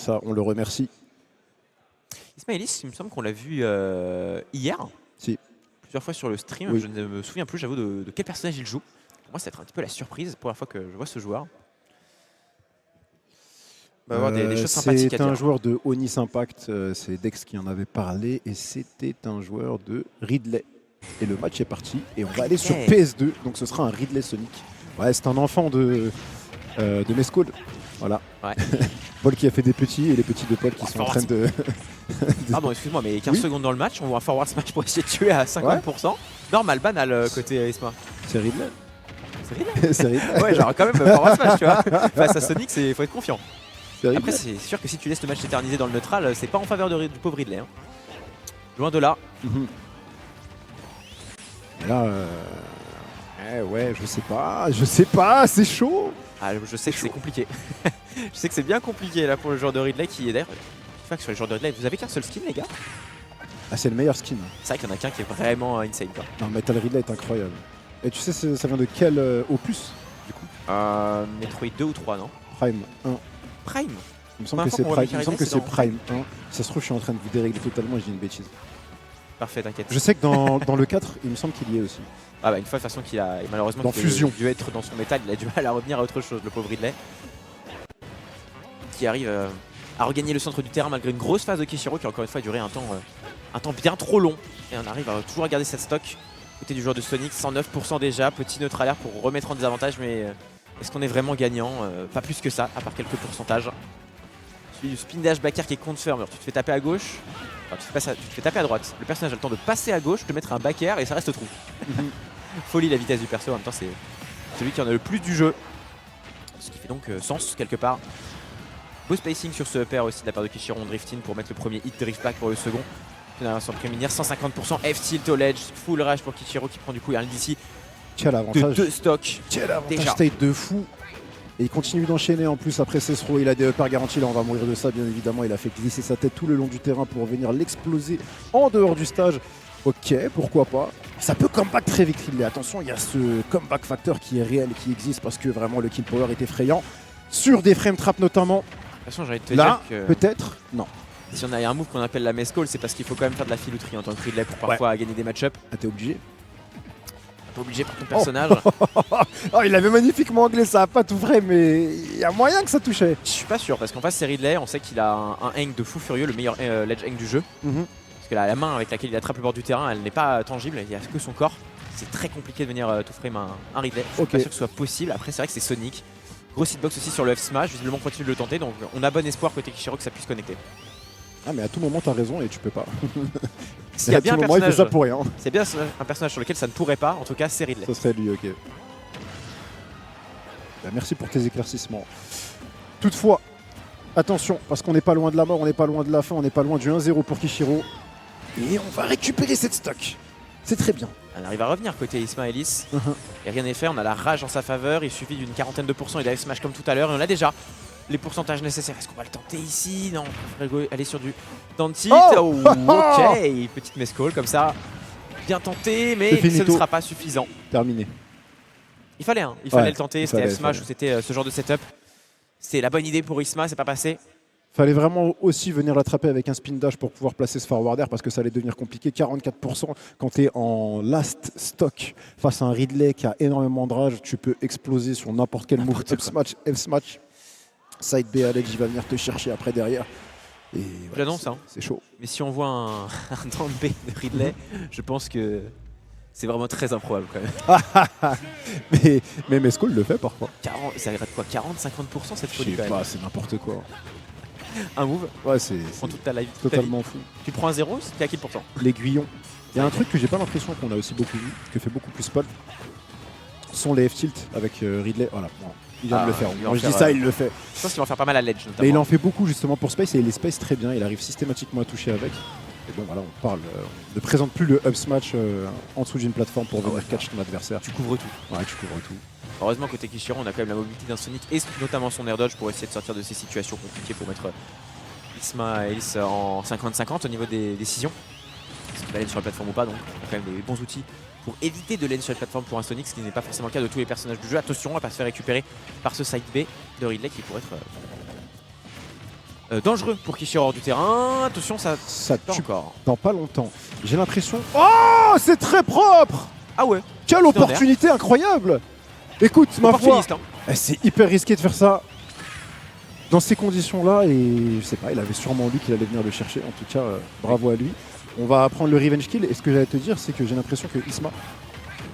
Ça, on le remercie. Ismaëlis, il me semble qu'on l'a vu hier. Si. Plusieurs fois sur le stream. Oui. Je ne me souviens plus, j'avoue, de quel personnage il joue. Pour moi, ça va être un petit peu la surprise. Première fois que je vois ce joueur. On va avoir des choses sympathiques à C'est dire. un joueur de Onis Impact, c'est Dex qui en avait parlé, et c'était un joueur de Ridley. Et le match est parti, et on va aller sur PS2, donc ce sera un Ridley Sonic. Ouais, c'est un enfant de Mescall. Voilà. Ouais. Paul qui a fait des petits, et les petits de Paul qui sont en train de... Pardon, excuse-moi, mais 15 secondes dans le match, on voit un forward smash pour essayer de tuer à 50%. Ouais. Normal, banal côté Isma. C'est Ridley. C'est Ridley. C'est Ridley. Ouais, genre quand même forward smash, tu vois. Face à Sonic, il faut être confiant. Après, Après, c'est sûr que si tu laisses le match s'éterniser dans le neutral, c'est pas en faveur du pauvre Ridley. Hein. Loin de là. Et là, ouais, je sais pas, c'est chaud. Ah, je sais que c'est compliqué. Je sais que c'est bien compliqué là pour le joueur de Ridley qui est d'ailleurs. Sur les joueurs de Ridley, vous avez qu'un seul skin, les gars? Ah, c'est le meilleur skin. C'est vrai qu'il y en a qu'un qui est vraiment insane, quoi. Non, Metal Ridley est incroyable. Et tu sais, ça vient de quel opus, du coup? Metroid 2 ou 3, non? Prime 1. Prime? Il me semble que c'est Prime. Il me semble que c'est Prime 1. Si ça se trouve, je suis en train de vous dérégler totalement et je dis une bêtise. Parfait, t'inquiète. Je sais que dans le 4, il me semble qu'il y est aussi. Ah bah une fois de toute façon qu'il a malheureusement dans Fusion dû être dans son métal, il a du mal à revenir à autre chose, le pauvre Ridley. Qui arrive à regagner le centre du terrain malgré une grosse phase de Kishiro qui encore une fois a duré un temps bien trop long. Et on arrive à toujours garder cette stock côté du joueur de Sonic, 109% déjà, petit neutral air pour remettre en désavantage, mais est-ce qu'on est vraiment gagnant? Pas plus que ça, à part quelques pourcentages. Celui du spin dash back air qui est confirm, tu te fais taper à gauche, enfin, tu te fais taper à droite. Le personnage a le temps de passer à gauche, de mettre un back air et ça reste trou. Folie la vitesse du perso, en même temps c'est celui qui en a le plus du jeu. Ce qui fait donc sens quelque part. Beau spacing sur ce up air aussi de la part de Kishiro, on drift in pour mettre le premier hit, drift back pour le second. Son prémunir, 150%, F-tilt au ledge, full rage pour Kishiro qui prend du coup un lead ici. Quel avantage. De 2 stocks. Quel avantage state de fou. Et il continue d'enchaîner en plus après ses throws, il a des uppers garantis, là on va mourir de ça bien évidemment, il a fait glisser sa tête tout le long du terrain pour venir l'exploser en dehors du stage. Ok, pourquoi pas. Ça peut comeback très vite Ridley, attention il y a ce comeback factor qui est réel et qui existe parce que vraiment le kill power est effrayant. Sur des frame traps notamment. De toute façon j'ai envie de te là, dire que peut-être, non. Si on a un move qu'on appelle la mess call, c'est parce qu'il faut quand même faire de la filouterie en tant que Ridley pour parfois gagner des match-ups. Ah t'es obligé. T'es obligé par ton personnage. Oh, il avait magnifiquement anglais, ça a pas tout vrai, mais il y a moyen que ça touchait. Je suis pas sûr, parce qu'en face c'est Ridley, on sait qu'il a un hang de fou furieux, le meilleur ledge hang du jeu. Parce que la main avec laquelle il attrape le bord du terrain, elle n'est pas tangible, il n'y a que son corps. C'est très compliqué de venir tout frame un Ridley. Je suis pas sûr que ce soit possible. Après c'est vrai que c'est Sonic. Grosse hitbox aussi sur le F-smash, visiblement on continue de le tenter, donc on a bon espoir côté Kishiro que ça puisse connecter. Ah mais à tout moment t'as raison et tu peux pas. S'il y a bien un personnage, il fait ça pour rien. C'est bien un personnage sur lequel ça ne pourrait pas, en tout cas c'est Ridley. Ça serait lui, ok. Bah, merci pour tes éclaircissements. Toutefois, attention, parce qu'on n'est pas loin de la mort, on n'est pas loin de la fin, on n'est pas loin du 1-0 pour Kishiro. Et on va récupérer cette stock. C'est très bien. On arrive à revenir côté Ismaëlis. Et rien n'est fait, on a la rage en sa faveur, il suffit d'une quarantaine de pourcents et de smash comme tout à l'heure. Et on a déjà les pourcentages nécessaires. Est-ce qu'on va le tenter ici? Non, on va aller sur du Dante. Oh, ok, petite mess call comme ça. Bien tenté, mais ce ne sera pas suffisant. Terminé. Il fallait le tenter, c'était F-smash ou c'était ce genre de setup. C'est la bonne idée pour Isma, c'est pas passé. Fallait vraiment aussi venir l'attraper avec un spin dash pour pouvoir placer ce forward air parce que ça allait devenir compliqué. 44% quand tu es en last stock face à un Ridley qui a énormément de rage, tu peux exploser sur n'importe quel move. F-smash. Side B à l'edge, il va venir te chercher après derrière. J'annonce, hein. C'est chaud. Mais si on voit un down B de Ridley, je pense que c'est vraiment très improbable quand même. mais Mescall le fait parfois. Ça irait de quoi, 40-50% cette folie quand même. Je sais pas, c'est n'importe quoi. Un move, ouais, c'est toute ta live, totalement fou. Tu prends un 0, t'es à qui pourtant? L'aiguillon. Il y a un truc que j'ai pas l'impression qu'on a aussi beaucoup vu, que fait beaucoup plus Paul, sont les F-tilt avec Ridley. Voilà, il vient de le faire. Quand je dis ça, il le fait. Je pense qu'il va en faire pas mal à l'edge notamment. Mais il en fait beaucoup justement pour Space et il est Space très bien, il arrive systématiquement à toucher avec. Et bon voilà, on parle, ne présente plus le up smash en dessous d'une plateforme pour venir catch ton adversaire. Tu couvres tout. Ouais, tu couvres tout. Heureusement côté Kishiro, on a quand même la mobilité d'un Sonic et notamment son air dodge pour essayer de sortir de ces situations compliquées pour mettre Isma et Alice en 50-50 au niveau des décisions. Est-ce qu'il va aller sur la plateforme ou pas, donc on a quand même des bons outils pour éviter de lane sur la plateforme pour un Sonic, ce qui n'est pas forcément le cas de tous les personnages du jeu. Attention, on va pas se faire récupérer par ce side B de Ridley qui pourrait être dangereux pour Kishiro hors du terrain. Attention, ça Ça tue encore. dans pas longtemps. J'ai l'impression... Oh, c'est très propre. Ah ouais, Quelle opportunité incroyable. Écoute, ma foi, opportuniste. Hein. c'est hyper risqué de faire ça dans ces conditions-là. Et je sais pas, il avait sûrement lu qu'il allait venir le chercher. En tout cas, bravo à lui. On va prendre le revenge kill. Et ce que j'allais te dire, c'est que j'ai l'impression que Isma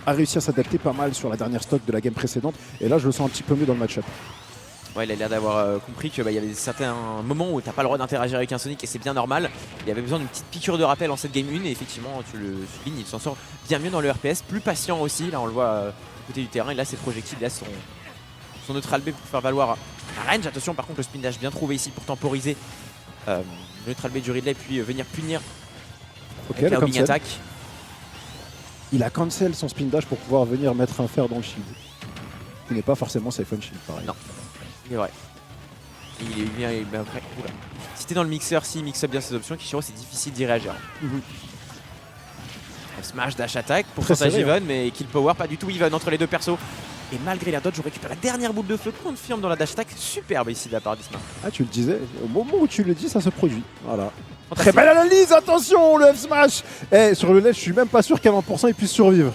a réussi à s'adapter pas mal sur la dernière stock de la game précédente. Et là, je le sens un petit peu mieux dans le match-up. Ouais, il a l'air d'avoir compris qu'il y avait certains moments où t'as pas le droit d'interagir avec un Sonic et c'est bien normal. Il avait besoin d'une petite piqûre de rappel en cette game 1 et effectivement, tu le soulignes, il s'en sort bien mieux dans le RPS, plus patient aussi. Là, on le voit côté du terrain. Et là, ses projectiles, là, son neutral B pour faire valoir un range. Attention, par contre, le spin dash bien trouvé ici pour temporiser le neutral B du Ridley puis venir punir Ok, avec la le homing cancel. attack. Il a cancel son spin dash pour pouvoir venir mettre un fer dans le shield. Qui n'est pas forcément safe on shield, pareil. Non. C'est vrai. Il vient après. Oula. Si t'es dans le mixeur, s'il mixe bien ses options, Kishiro, c'est difficile d'y réagir. Smash dash attack, pourcentage serré, even, mais kill power pas du tout even entre les deux persos. Et malgré la dodge, je récupère la dernière boule de feu, confirme dans la dash attack, superbe ici de la part d'Isma. Ah, tu le disais, au moment où tu le dis, ça se produit. Voilà. Fantastique. Très belle analyse, attention, le F-Smash. Eh, sur le ledge, je suis même pas sûr qu'à 20% il puisse survivre.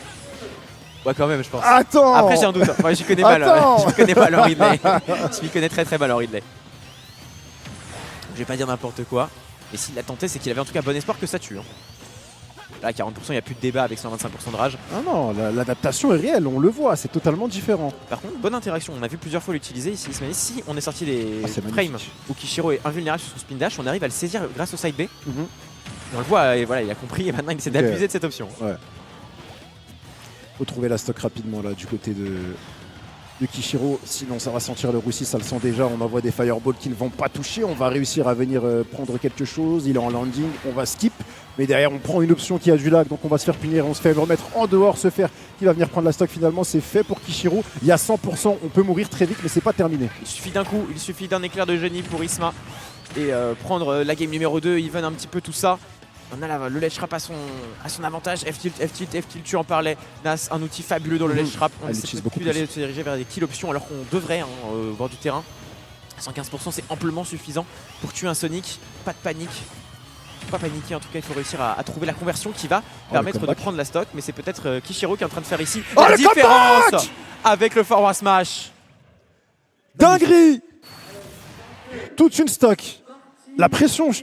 Ouais, quand même, je pense. Attends. Après, j'ai un doute. Hein. Ouais, je connais mal. Attends. Je connais mal en Ridley. Je m'y connais très mal en Ridley. Je vais pas dire n'importe quoi. Et s'il l'a tenté, c'est qu'il avait en tout cas bon espoir que ça tue. Hein. Là, à 40%, il n'y a plus de débat avec 125% de rage. Ah non, l'adaptation est réelle, on le voit, c'est totalement différent. Par contre, bonne interaction. On a vu plusieurs fois l'utiliser ici. Ismaël. Si on est sorti des Ah, c'est frames magnifique. où Kishiro est invulnérable sur son spin dash, on arrive à le saisir grâce au side B. Et Mhm. on le voit, et voilà, il a compris et maintenant il essaie Ok. d'abuser de cette option. Faut trouver la stock rapidement là du côté de Kishiro, sinon ça va sentir le roussi, ça le sent déjà. On envoie des fireballs qui ne vont pas toucher, on va réussir à venir prendre quelque chose. Il est en landing, on va skip, mais derrière on prend une option qui a du lag, donc on va se faire punir, on se fait remettre en dehors, se faire qui va venir prendre la stock. Finalement c'est fait pour Kishiro, il y a 100%, on peut mourir très vite mais c'est pas terminé. Il suffit d'un coup, il suffit d'un éclair de génie pour Isma et prendre la game numéro 2, even un petit peu tout ça. On a le ledge trap à son avantage. F-tilt, tu en parlais. Nas, un outil fabuleux dans le ledge trap. On Elle ne utilise sait beaucoup plus d'aller se diriger vers des kill options alors qu'on devrait au bord du terrain. 115% c'est amplement suffisant pour tuer un Sonic. Pas de panique. Pas paniquer en tout cas, il faut réussir à trouver la conversion qui va permettre de comeback. prendre la stock. Mais c'est peut-être Kishiro qui est en train de faire ici Oh, la le différence comeback avec le forward smash. Dinguerie. Toute une stock. La pression, je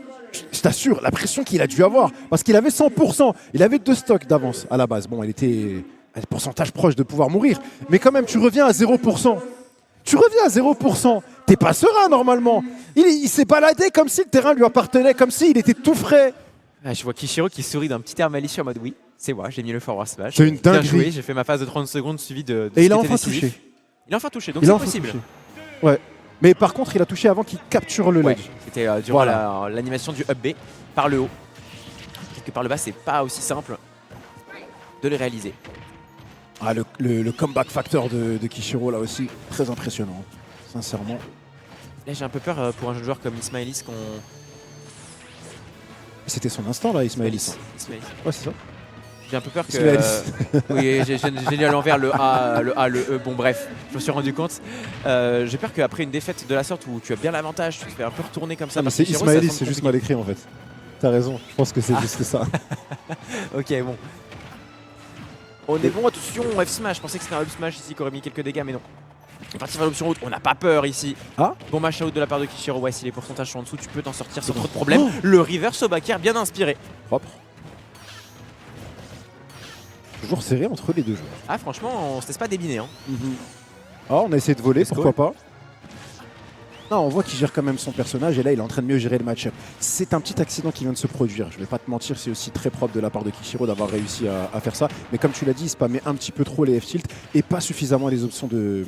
t'assure, la pression qu'il a dû avoir, parce qu'il avait 100%, il avait 2 stocks d'avance à la base. Bon, il était à un pourcentage proche de pouvoir mourir, mais quand même, tu reviens à 0%. Tu reviens à 0%. T'es pas serein normalement. Il s'est baladé comme si le terrain lui appartenait, comme s'il était tout frais. Ah, je vois Kishiro qui sourit d'un petit air malicieux en mode oui, c'est moi, j'ai mis le forward smash. C'est une Bien dinguerie. joué, j'ai fait ma phase de 30 secondes suivie de Et il a ce qui était enfin décisif. touché. Il a enfin touché, donc Il a c'est enfin possible. touché. Ouais. Mais par contre, il a touché avant qu'il capture le Ouais, ledge. c'était durant Voilà. l'animation du up B par le haut. Peut-être que par le bas, c'est pas aussi simple de le réaliser. Ah, le comeback factor de Kishiro là aussi, très impressionnant, sincèrement. Là, j'ai un peu peur pour un jeune joueur comme Ismaëlis qu'on. C'était son instant là, Ismaëlis. Ismaëlis. Ouais, c'est ça. J'ai un peu peur que. Ismaëlis. Oui, j'ai lu à l'envers le A, le E. Bon, bref, je me suis rendu compte. J'ai peur qu'après une défaite de la sorte où tu as bien l'avantage, tu te fais un peu retourner comme ça. Ah, mais par c'est Kishiro, Ismaëlis, ça semble c'est juste compliqué. mal écrit en fait. T'as raison, je pense que c'est juste ça. Ok, bon. On est bon, attention, F smash. Je pensais que c'était un up smash ici qui aurait mis quelques dégâts, mais non. On est parti vers l'option haute, on n'a pas peur ici. Ah. Bon match out de la part de Kishiro. Ouais, si les pourcentages sont en dessous, tu peux t'en sortir sans trop de problème. Le reverse au back air bien inspiré. Propre. Toujours serré entre les deux joueurs. Ah, franchement, on se laisse pas débiner. Hein. Ah, on a essayé de voler, Let's pourquoi pas. Non, on voit qu'il gère quand même son personnage et là il est en train de mieux gérer le match-up. C'est un petit accident qui vient de se produire, je vais pas te mentir, c'est aussi très propre de la part de Kishiro d'avoir réussi à faire ça. Mais comme tu l'as dit, il spammait un petit peu trop les F-tilt et pas suffisamment les options de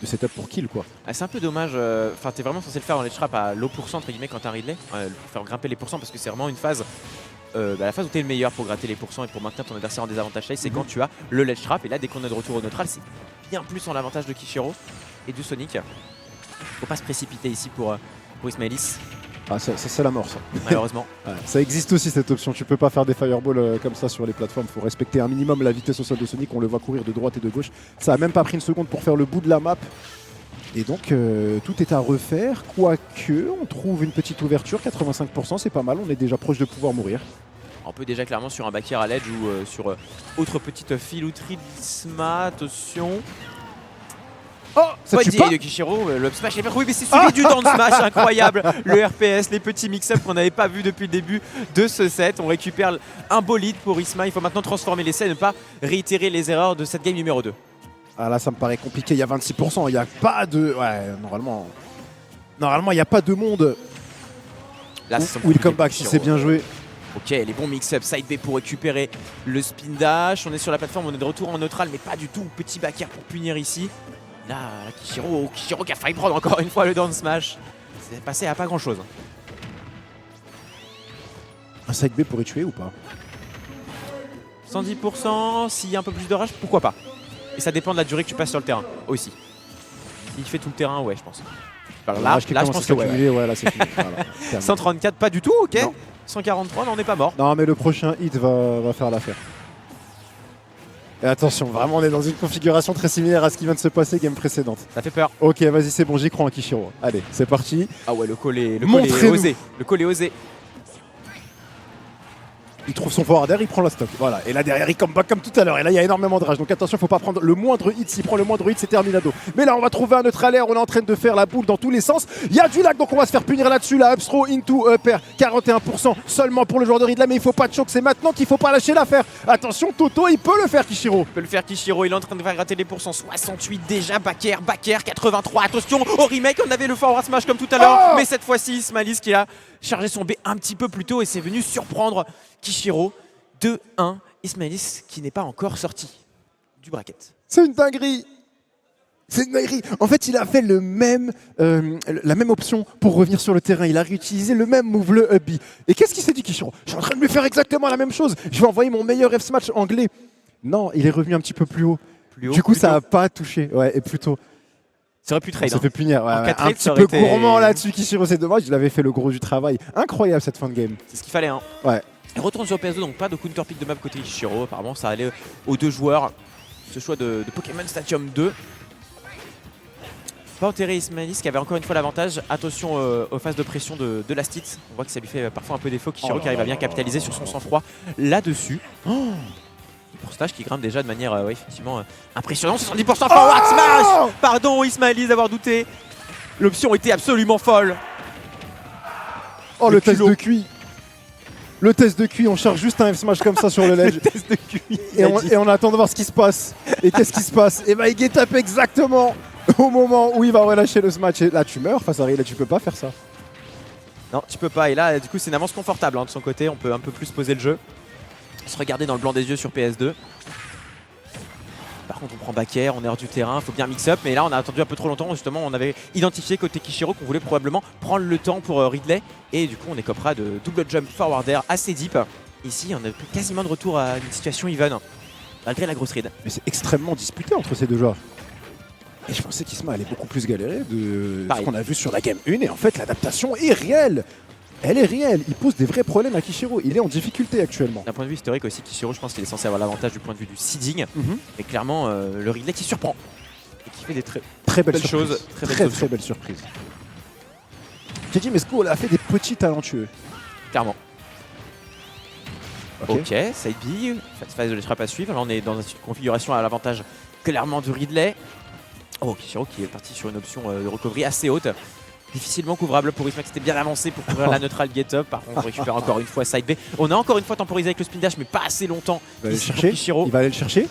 setup pour kill quoi. Ah, c'est un peu dommage. Enfin, t'es vraiment censé le faire dans les traps à low pourcent entre guillemets quand t'as un Ridley. Pour faire grimper les pourcents parce que c'est vraiment une phase. La phase où t'es le meilleur pour gratter les pourcents et pour maintenir ton adversaire en désavantage, c'est quand tu as le ledge trap. Et là, dès qu'on est de retour au neutral, c'est bien plus en l'avantage de Kishiro et du Sonic. Faut pas se précipiter ici pour Ismaëlis, Ah, ça c'est la mort ça. malheureusement. Ouais, ça existe aussi cette option, tu peux pas faire des fireballs comme ça sur les plateformes, faut respecter un minimum la vitesse au sol de Sonic, on le voit courir de droite et de gauche. Ça a même pas pris une seconde pour faire le bout de la map. Et donc tout est à refaire, quoique on trouve une petite ouverture, 85%, c'est pas mal, on est déjà proche de pouvoir mourir. On peut déjà clairement sur un back air à l'edge ou sur autre petite filouterie d'Isma, attention. Oh, ça tue pas. De Kishiro, le up smash est bien. Oui, mais c'est suivi du down smash, incroyable. Le RPS, les petits mix-up qu'on n'avait pas vu depuis le début de ce set. On récupère un beau lead pour Isma. Il faut maintenant transformer l'essai et ne pas réitérer les erreurs de cette game numéro 2. Ah là, ça me paraît compliqué, il y a 26%, il n'y a pas de... Ouais, normalement, il n'y a pas de monde Là, où il come back si c'est bien joué. Ok, les bons mix-up, side B pour récupérer le spin dash. On est sur la plateforme, on est de retour en neutral, mais pas du tout. Petit back air pour punir ici. Là, Kishiro qui a failli prendre encore une fois le down smash. C'est passé à pas grand chose. Un side B pourrait tuer ou pas? 110%, s'il y a un peu plus de rage, pourquoi pas. Et ça dépend de la durée que tu passes sur le terrain aussi. S'il fait tout le terrain, ouais, je pense. Alors là, je pense que ouais, là c'est fini. Voilà, 134, pas du tout, ok. Non. 143, non, on n'est pas mort. Non, mais le prochain hit va faire l'affaire. Et attention, vraiment, on est dans une configuration très similaire à ce qui vient de se passer game précédente. Ça fait peur. Ok, vas-y, c'est bon, j'y crois en Kishiro. Allez, c'est parti. Ah ouais, le call est osé. Le call est osé. Il trouve son forward air, il prend la stock. Voilà. Et là derrière, il come back comme tout à l'heure. Et là, il y a énormément de rage. Donc attention, il ne faut pas prendre le moindre hit. S'il prend le moindre hit, c'est terminado. Mais là, on va trouver un neutral air. On est en train de faire la boule dans tous les sens. Il y a du lag, donc on va se faire punir là-dessus. La up throw into upper. 41% seulement pour le joueur de Ridley. Mais il ne faut pas de choc. C'est maintenant qu'il ne faut pas lâcher l'affaire. Attention, Toto, il peut le faire, Kishiro. Il peut le faire, Kishiro. Il est en train de faire gratter les pourcents. 68 déjà. Back air, 83. Attention au remake. On avait le forward smash comme tout à l'heure. Mais cette fois-ci, Ismalis qui a chargé son B un petit peu plus tôt. Et c'est venu surprendre Kishiro. 2-1, Ismalis qui n'est pas encore sorti du bracket. C'est une dinguerie. C'est une dinguerie. En fait, il a fait la même option pour revenir sur le terrain. Il a réutilisé le même move, le up B. Et qu'est-ce qu'il s'est dit, Kishiro? Je suis en train de lui faire exactement la même chose. Je vais envoyer mon meilleur F-smash anglais. Non, il est revenu un petit peu plus haut. Du coup, ça n'a pas touché. Ouais, et plutôt. Ça aurait pu trade. Ça fait punir. Ouais, un petit peu gourmand là-dessus, Kishiro. C'est dommage. Il avait fait le gros du travail. Incroyable cette fin de game. C'est ce qu'il fallait. Hein. Ouais. Il retourne sur PS2, donc pas de counter pick de map côté Kishiro. Apparemment, ça allait aux deux joueurs. Ce choix de Pokémon Stadium 2. Pas enterrer Ismalis qui avait encore une fois l'avantage. Attention aux phases de pression de Lastit. On voit que ça lui fait parfois un peu défaut. Kishiro qui arrive à bien capitaliser sur son sang-froid là-dessus. Pour stage qui grimpe déjà de manière ouais, effectivement impressionnante. 70% forward smash. Pardon Ismalis d'avoir douté. L'option était absolument folle. Oh le test de QI. Le test de QI, on charge juste un F-smash comme ça sur le ledge. Le test de QI. Et on attend de voir ce qui se passe. Et qu'est-ce qui se passe? Et bah il get up exactement au moment où il va relâcher le smash. Et là tu meurs face à Riley, tu peux pas faire ça. Non, tu peux pas. Et là du coup c'est une avance confortable hein, de son côté. On peut un peu plus poser le jeu. Se regarder dans le blanc des yeux sur PS2. Par contre on prend back air, on est hors du terrain, il faut bien mix up. Mais là on a attendu un peu trop longtemps. Justement on avait identifié côté Kishiro qu'on voulait probablement prendre le temps pour Ridley. Et du coup on écopera de double jump forward air assez deep. Ici on a quasiment de retour à une situation even. Malgré la grosse ride. Mais c'est extrêmement disputé entre ces deux joueurs. Et je pensais qu'Isma allait beaucoup plus galérer de ce qu'on a vu sur la game 1. Et en fait l'adaptation est réelle. Elle est réelle, il pose des vrais problèmes à Kishiro, il est en difficulté actuellement. D'un point de vue historique aussi, Kishiro, je pense qu'il est censé avoir l'avantage du point de vue du seeding. Mais clairement, le Ridley qui surprend et qui fait des très belles choses. Très belles surprises. J'ai dit, mais Sko a fait des petits talentueux. Clairement. Ok, side B, phase de l'étrape à suivre. Là, on est dans une configuration à l'avantage clairement du Ridley. Oh, Kishiro qui est parti sur une option de recovery assez haute. Difficilement couvrable pour Isma qui était bien avancé pour couvrir la neutral get up. Par contre on récupère encore une fois side B. On a encore une fois temporisé avec le spin dash mais pas assez longtemps. Il va aller le chercher. Il va aller le chercher.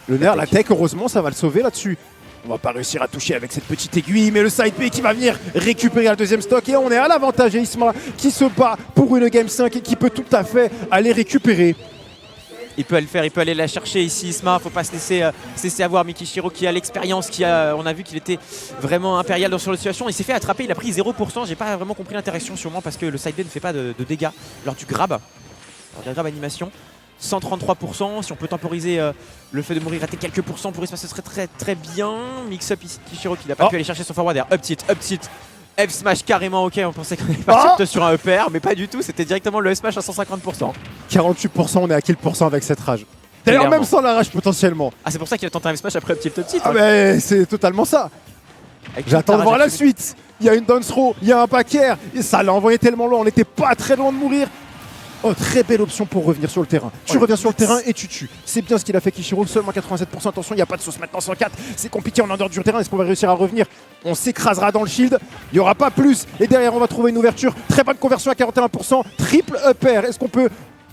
Le nerf, la tech, heureusement ça va le sauver là-dessus. On va pas réussir à toucher avec cette petite aiguille, mais le side B qui va venir récupérer la deuxième stock et on est à l'avantage et Isma qui se bat pour une game 5 et qui peut tout à fait aller récupérer. Il peut le faire, il peut aller la chercher ici Isma, faut pas se laisser avoir. Kishiro qui a l'expérience, on a vu qu'il était vraiment impérial dans sur la situation. Il s'est fait attraper, il a pris 0%, j'ai pas vraiment compris l'interaction sûrement parce que le side B ne fait pas de dégâts lors du grab. Lors de la grab animation. 133%, si on peut temporiser le fait de mourir, rater quelques pourcents pour Isma, ce serait très bien. Mix-up ici, Kishiro qui n'a pas pu aller chercher son forward air. Up tilt. F-smash carrément, ok, on pensait qu'on allait partir sur un upper, mais pas du tout, c'était directement le F-smash à 150%. 48%, on est à kill pourcent avec cette rage. D'ailleurs, même sans la rage potentiellement. Ah, c'est pour ça qu'il a tenté un F-smash après up tilt. Ah, mais c'est totalement ça. Avec toute J'attends de rage voir la absolue. suite. Il y a une down throw, il y a un back air. Et ça l'a envoyé tellement loin, on n'était pas très loin de mourir. Oh, très belle option pour revenir sur le terrain. Tu reviens sur le terrain et tu tues. C'est bien ce qu'il a fait Kishiro, seulement 87%. Attention, il n'y a pas de sauce maintenant, 104. C'est compliqué en dehors du terrain. Est-ce qu'on va réussir à revenir? On s'écrasera dans le shield. Il n'y aura pas plus. Et derrière, on va trouver une ouverture. Très bonne conversion à 41%. Triple up air. Est-ce qu'on peut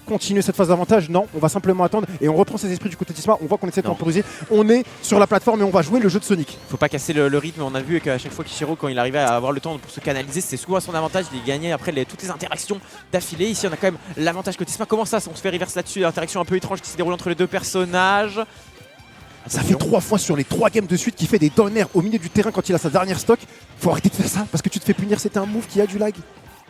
continuer cette phase d'avantage? Non, on va simplement attendre et on reprend ses esprits du côté de Tisma. On voit qu'on essaie de Non. temporiser. On est sur la plateforme et on va jouer le jeu de Sonic. Faut pas casser le rythme. On a vu qu'à chaque fois Kishiro, quand il arrivait à avoir le temps pour se canaliser, c'était souvent à son avantage. Il gagnait après toutes les interactions d'affilée. Ici, on a quand même l'avantage côté Tisma. Comment ça? On se fait reverse là-dessus. Interaction un peu étrange qui se déroule entre les deux personnages. Ça fait 3 fois sur les 3 games de suite qu'il fait des down air au milieu du terrain quand il a sa dernière stock. Faut arrêter de faire ça parce que tu te fais punir. C'était un move qui a du lag.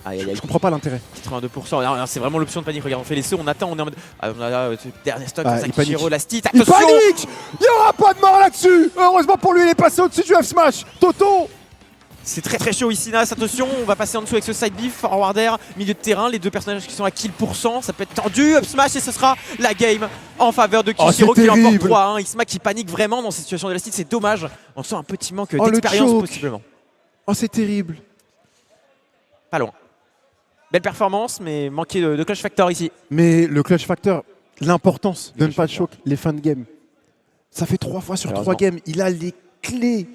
Aïe, aïe, aïe. Je comprends pas l'intérêt. 82%. Alors, c'est vraiment l'option de panique. Regarde, on fait les sauts, on attend, on est en mode. Ah, on a là, dernier stock, Ah, ça il Kishiro, panique. la stit. Il Attention! panique. Il n'y aura pas de mort là-dessus. Heureusement pour lui, il est passé au-dessus du F-Smash. Toto. C'est très très chaud ici, Nas. Attention, on va passer en dessous avec ce side beef, forward air, milieu de terrain. Les deux personnages qui sont à kill %. Ça peut être tendu. Up smash et ce sera la game en faveur de Kishiro c'est qui l'emporte terrible. 3-1. Isma qui panique vraiment dans cette situation d'élastique. C'est dommage. On sent un petit manque Oh, le d'expérience choke. possiblement. Oh, c'est terrible. Pas loin. Belle performance, mais manqué de clutch factor ici. Mais le clutch factor, l'importance de ne clutch pas factor. choke les fins de game. Ça fait 3 fois sur 3 Malheureusement. games. Il a les clés